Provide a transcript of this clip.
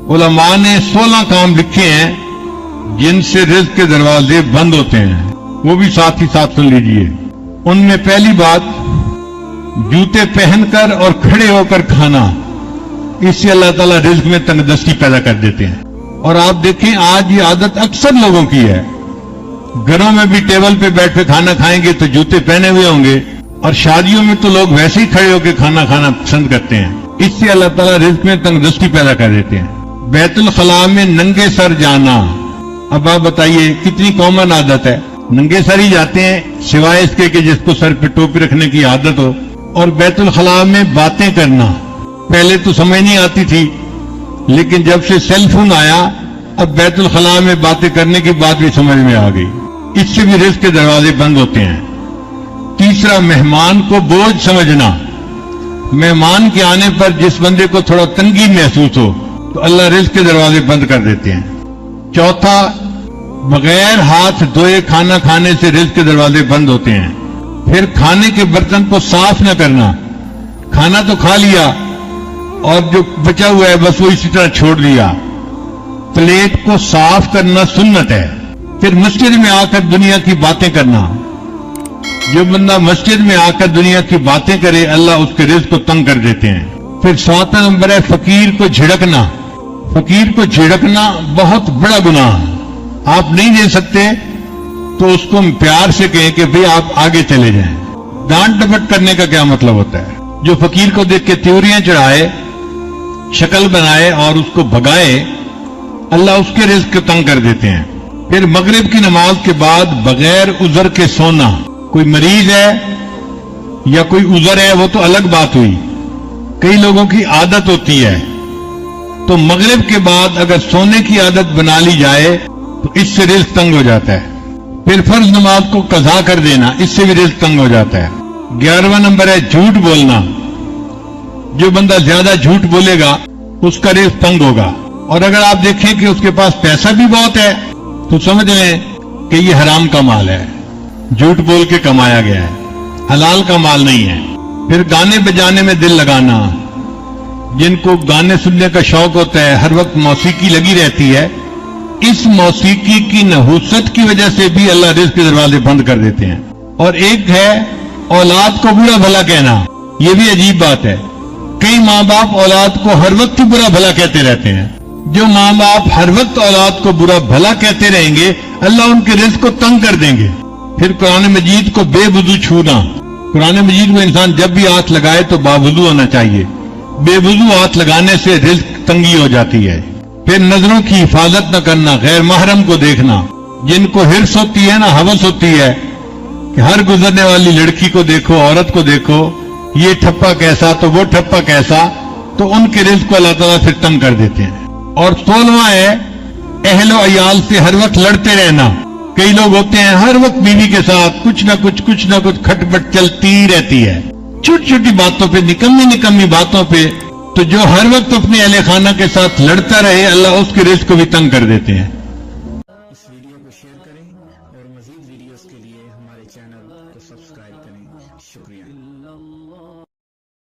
उलमा ने 16 काम लिखे हैं जिनसे रिज्क के दरवाजे बंद होते हैं, वो भी साथ ही साथ सुन लीजिए। उनमें पहली बात, जूते पहनकर और खड़े होकर खाना, इससे अल्लाह ताला रिज्क में तंगदस्ती पैदा कर देते हैं। और आप देखें आज ये आदत अक्सर लोगों की है, घरों में भी टेबल पे बैठ के खाना खाएंगे तो जूते पहने हुए होंगे, और शादियों में तो लोग वैसे ही खड़े होकर खाना खाना पसंद करते हैं। इससे अल्लाह ताला रिज्क में तंगदस्ती पैदा कर देते हैं। बैतुल खला में नंगे सर जाना, अब आप बताइए कितनी कॉमन आदत है, नंगे सर ही जाते हैं सिवाय इसके कि जिसको सर पे टोपी रखने की आदत हो। और बैतुल खला में बातें करना, पहले तो समझ नहीं आती थी, लेकिन जब से सेल फोन आया अब बैतुल खला में बातें करने की बात भी समझ में आ गई, इससे भी रिज्क के दरवाजे बंद होते हैं। तीसरा, मेहमान को बोझ समझना, मेहमान के आने पर जिस बंदे को थोड़ा तंगी महसूस हो तो अल्लाह रिज्क के दरवाजे बंद कर देते हैं। चौथा, बगैर हाथ धोए खाना खाने से रिज्क के दरवाजे बंद होते हैं। फिर खाने के बर्तन को साफ न करना, खाना तो खा लिया और जो बचा हुआ है बस वो इसी तरह छोड़ दिया। प्लेट को साफ करना सुन्नत है। फिर मस्जिद में आकर दुनिया की बातें करना, जो बंदा मस्जिद में आकर दुनिया की बातें करे अल्लाह उसके रिज्क को तंग कर देते हैं। फिर 7वां नंबर है फकीर को झिड़कना। फकीर को झिड़कना बहुत बड़ा गुनाह है, आप नहीं दे सकते तो उसको प्यार से कहें कि भाई आप आगे चले जाएं। डांट डपट करने का क्या मतलब होता है? जो फकीर को देख के त्योरियां चढ़ाए, शक्ल बनाए और उसको भगाए, अल्लाह उसके रिज्क को तंग कर देते हैं। फिर मगरिब की नमाज के बाद बगैर उजर के सोना, कोई मरीज है या कोई उजर है वो तो अलग बात हुई, कई लोगों की आदत होती है, तो मगरिब के बाद अगर सोने की आदत बना ली जाए तो इससे रिज्क तंग हो जाता है। फिर फर्ज नमाज को कज़ा कर देना, इससे भी रिज्क तंग हो जाता है। 11वां नंबर है झूठ बोलना, जो बंदा ज्यादा झूठ बोलेगा उसका रिज्क तंग होगा। और अगर आप देखें कि उसके पास पैसा भी बहुत है तो समझ लें कि ये हराम का माल है, झूठ बोल के कमाया गया है, हलाल का माल नहीं है। फिर गाने बजाने में दिल लगाना, जिनको गाने सुनने का शौक होता है, हर वक्त मौसीकी लगी रहती है, इस मौसीकी की नहुसत की वजह से भी अल्लाह रिज्क के दरवाजे बंद कर देते हैं। और एक है औलाद को बुरा भला कहना, यह भी अजीब बात है। कई माँ बाप औलाद को हर वक्त ही बुरा भला कहते रहते हैं। जो माँ बाप हर वक्त औलाद को बुरा भला कहते रहेंगे अल्लाह उनके रिज्क को तंग कर देंगे। फिर कुरान मजीद को बेवुजू छूना, कुरान मजीद में इंसान जब भी हाथ लगाए तो बावुजू होना चाहिए, बेवुजू हाथ लगाने से रिज्क तंगी हो जाती है। फिर नजरों की हिफाजत न करना, गैर महरम को देखना, जिनको हिर्स होती है ना, हवस होती है कि हर गुजरने वाली लड़की को देखो, औरत को देखो, ये ठप्पा कैसा तो वो ठप्पा कैसा, तो उनके रिज्क को अल्लाह ताला फिर तंग कर देते हैं। और 16वां है अहलो अयाल से हर वक्त लड़ते रहना। कई लोग होते हैं हर वक्त बीवी के साथ कुछ ना कुछ खटपट चलती रहती है, छोटी छोटी बातों पे, निकम्मी बातों पे। तो जो हर वक्त अपने अहले खाना के साथ लड़ता रहे अल्लाह उसके रिज्क को भी तंग कर देते हैं।